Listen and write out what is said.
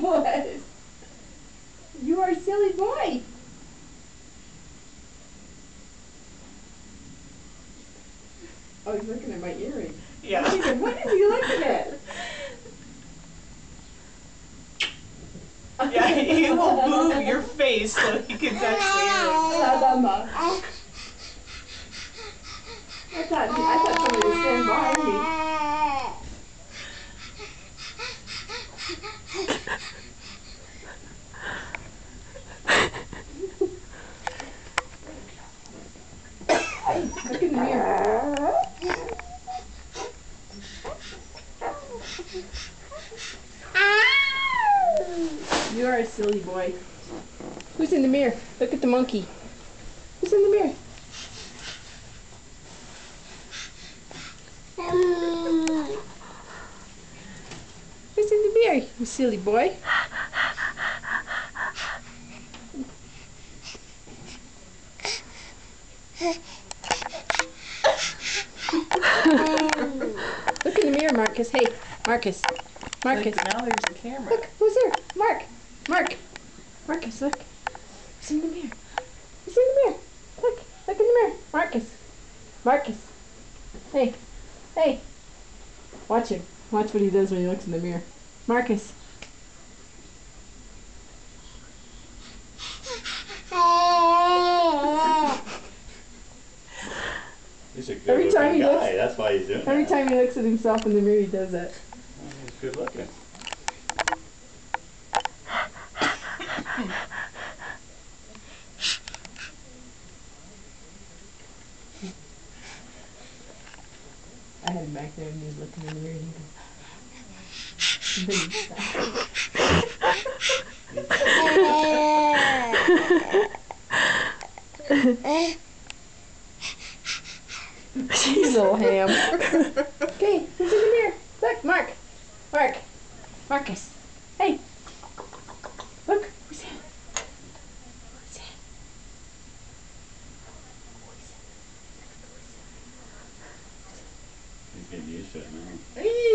What? You are a silly boy. Oh, he's looking at my earring. Yeah. I'm thinking, what is he looking at? Yeah, he will move your face so he can touch the earring. I thought somebody was standing behind me. Look in the mirror. You are a silly boy. Who's in the mirror? Look at the monkey. Who's in the mirror? Who's in the mirror, you silly boy? Look in the mirror, Marcus. Hey, Marcus. Marcus. Look, now there's the camera. Look, who's there? Mark. Mark. Marcus, look. He's in the mirror. He's in the mirror. Look. Look in the mirror. Marcus. Marcus. Hey. Hey. Watch him. Watch what he does when he looks in the mirror. Marcus. He's a good looking guy. That's why he's doing that. Every time he looks at himself in the mirror, he does that. He's good looking. I had him back there and he was looking in the mirror and he'd go. She's a little ham. Okay, who's in the mirror? Look, Mark. Mark. Marcus. Hey. Look. Who's that? Who's that? He's getting used to it now. Hey.